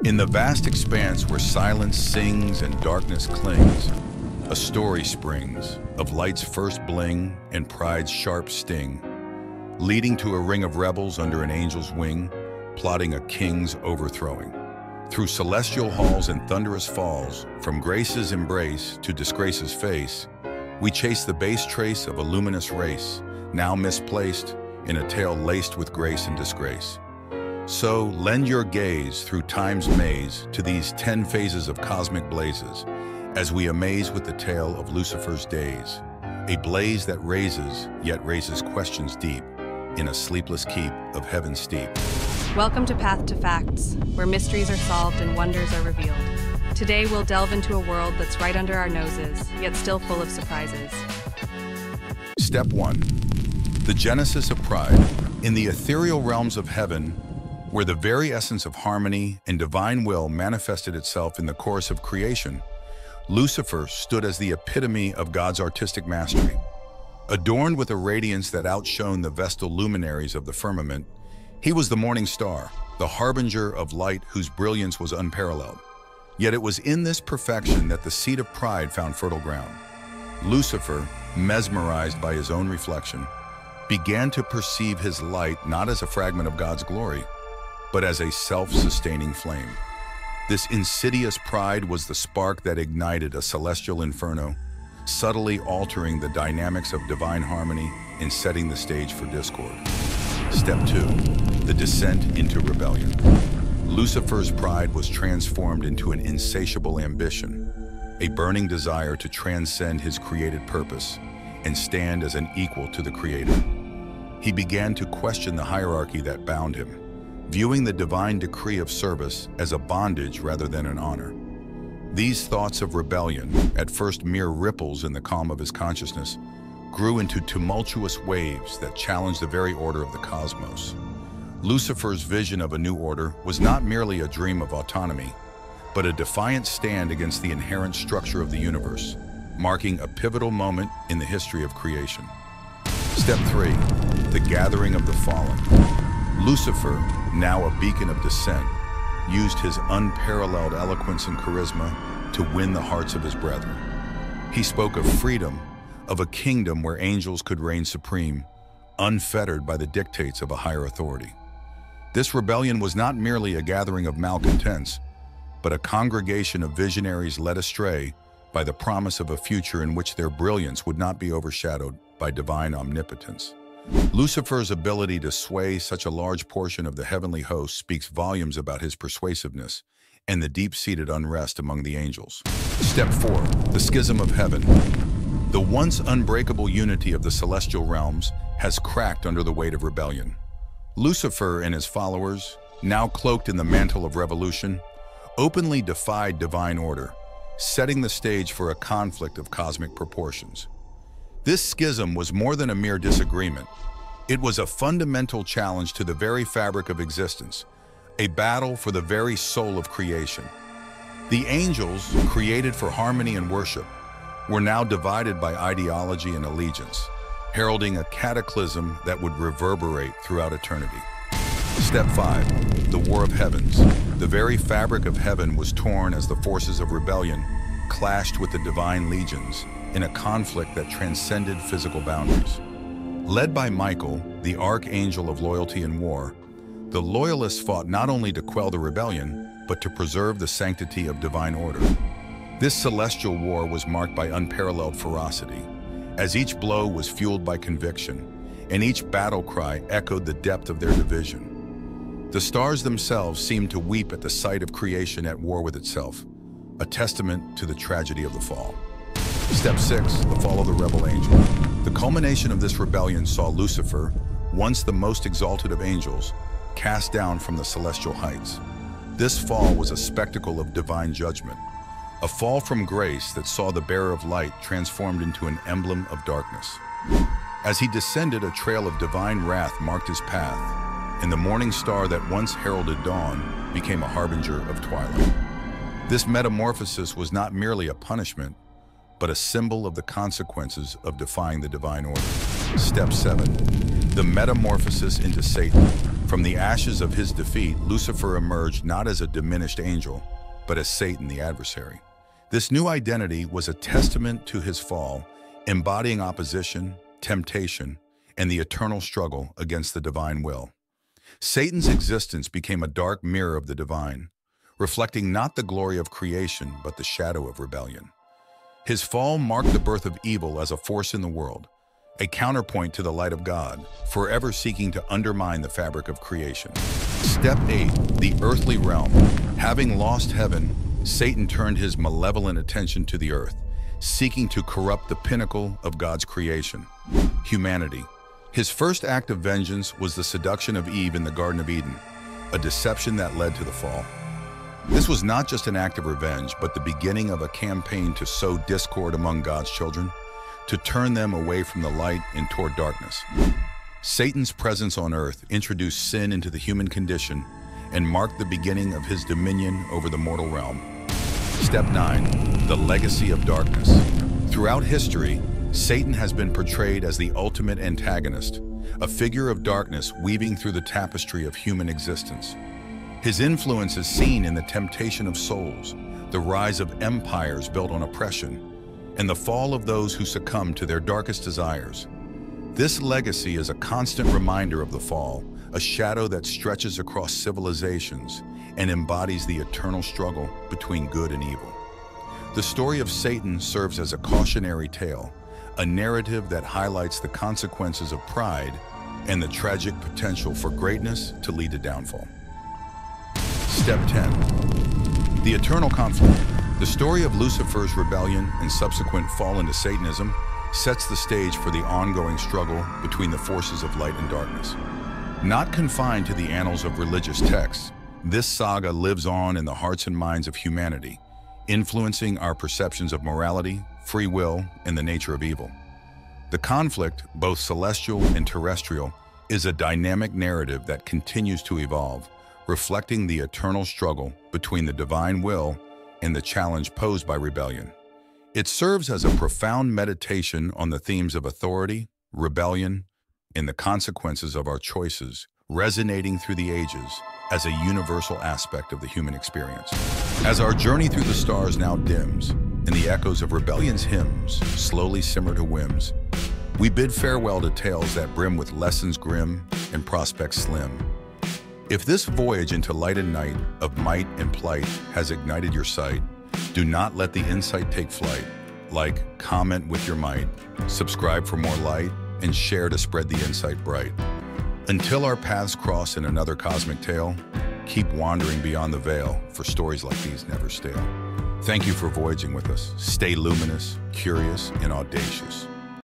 In the vast expanse where silence sings and darkness clings, a story springs of light's first bling and pride's sharp sting, leading to a ring of rebels under an angel's wing, plotting a king's overthrowing. Through celestial halls and thunderous falls, from grace's embrace to disgrace's face, we chase the base trace of a luminous race, now misplaced in a tale laced with grace and disgrace. So lend your gaze through time's maze to these 10 phases of cosmic blazes, as we amaze with the tale of Lucifer's days, a blaze that raises, yet raises questions deep, in a sleepless keep of heaven's steep. Welcome to Path to Facts, where mysteries are solved and wonders are revealed. Today we'll delve into a world that's right under our noses, yet still full of surprises. Step 1. The genesis of pride. In the ethereal realms of heaven, where the very essence of harmony and divine will manifested itself in the course of creation, Lucifer stood as the epitome of God's artistic mastery. Adorned with a radiance that outshone the vestal luminaries of the firmament, he was the morning star, the harbinger of light whose brilliance was unparalleled. Yet it was in this perfection that the seed of pride found fertile ground. Lucifer, mesmerized by his own reflection, began to perceive his light not as a fragment of God's glory, but as a self-sustaining flame. This insidious pride was the spark that ignited a celestial inferno, subtly altering the dynamics of divine harmony and setting the stage for discord. Step 2. The descent into rebellion. Lucifer's pride was transformed into an insatiable ambition, a burning desire to transcend his created purpose and stand as an equal to the Creator. He began to question the hierarchy that bound him, viewing the divine decree of service as a bondage rather than an honor. These thoughts of rebellion, at first mere ripples in the calm of his consciousness, grew into tumultuous waves that challenged the very order of the cosmos. Lucifer's vision of a new order was not merely a dream of autonomy, but a defiant stand against the inherent structure of the universe, marking a pivotal moment in the history of creation. Step 3. The gathering of the fallen. Lucifer, now a beacon of dissent, used his unparalleled eloquence and charisma to win the hearts of his brethren. He spoke of freedom, of a kingdom where angels could reign supreme, unfettered by the dictates of a higher authority. This rebellion was not merely a gathering of malcontents, but a congregation of visionaries led astray by the promise of a future in which their brilliance would not be overshadowed by divine omnipotence. Lucifer's ability to sway such a large portion of the heavenly host speaks volumes about his persuasiveness and the deep-seated unrest among the angels. Step 4. The schism of heaven. The once unbreakable unity of the celestial realms has cracked under the weight of rebellion. Lucifer and his followers, now cloaked in the mantle of revolution, openly defied divine order, setting the stage for a conflict of cosmic proportions. This schism was more than a mere disagreement. It was a fundamental challenge to the very fabric of existence, a battle for the very soul of creation. The angels, created for harmony and worship, were now divided by ideology and allegiance, heralding a cataclysm that would reverberate throughout eternity. Step 5. The War of Heavens. The very fabric of heaven was torn as the forces of rebellion clashed with the divine legions in a conflict that transcended physical boundaries. Led by Michael, the archangel of loyalty and war, the loyalists fought not only to quell the rebellion, but to preserve the sanctity of divine order. This celestial war was marked by unparalleled ferocity, as each blow was fueled by conviction, and each battle cry echoed the depth of their division. The stars themselves seemed to weep at the sight of creation at war with itself, a testament to the tragedy of the fall. Step 6. The fall of the rebel angel. The culmination of this rebellion saw Lucifer, once the most exalted of angels, cast down from the celestial heights. This fall was a spectacle of divine judgment, a fall from grace that saw the bearer of light transformed into an emblem of darkness. As he descended, a trail of divine wrath marked his path, and the morning star that once heralded dawn became a harbinger of twilight. This metamorphosis was not merely a punishment, but a symbol of the consequences of defying the divine order. Step 7. The metamorphosis into Satan. From From the ashes of his defeat, Lucifer emerged not as a diminished angel, but as Satan the adversary. This new identity was a testament to his fall, embodying opposition, temptation, and the eternal struggle against the divine will. Satan's existence became a dark mirror of the divine, reflecting not the glory of creation, but the shadow of rebellion. His fall marked the birth of evil as a force in the world, a counterpoint to the light of God, forever seeking to undermine the fabric of creation. Step 8. The earthly realm. Having lost heaven, Satan turned his malevolent attention to the earth, seeking to corrupt the pinnacle of God's creation, humanity. His first act of vengeance was the seduction of Eve in the Garden of Eden, a deception that led to the fall. This was not just an act of revenge, but the beginning of a campaign to sow discord among God's children, to turn them away from the light and toward darkness. Satan's presence on earth introduced sin into the human condition and marked the beginning of his dominion over the mortal realm. Step 9. The legacy of darkness. Throughout history, Satan has been portrayed as the ultimate antagonist, a figure of darkness weaving through the tapestry of human existence. His influence is seen in the temptation of souls, the rise of empires built on oppression, and the fall of those who succumb to their darkest desires. This legacy is a constant reminder of the fall, a shadow that stretches across civilizations and embodies the eternal struggle between good and evil. The story of Satan serves as a cautionary tale, a narrative that highlights the consequences of pride and the tragic potential for greatness to lead to downfall. Step 10. The eternal conflict. The story of Lucifer's rebellion and subsequent fall into Satanism sets the stage for the ongoing struggle between the forces of light and darkness. Not confined to the annals of religious texts, this saga lives on in the hearts and minds of humanity, influencing our perceptions of morality, free will, and the nature of evil. The conflict, both celestial and terrestrial, is a dynamic narrative that continues to evolve, reflecting the eternal struggle between the divine will and the challenge posed by rebellion. It serves as a profound meditation on the themes of authority, rebellion, and the consequences of our choices, resonating through the ages as a universal aspect of the human experience. As our journey through the stars now dims, and the echoes of rebellion's hymns slowly simmer to whims, we bid farewell to tales that brim with lessons grim and prospects slim. If this voyage into light and night of might and plight has ignited your sight, do not let the insight take flight. Like, comment with your might, subscribe for more light, and share to spread the insight bright. Until our paths cross in another cosmic tale, keep wandering beyond the veil, for stories like these never stale. Thank you for voyaging with us. Stay luminous, curious, and audacious.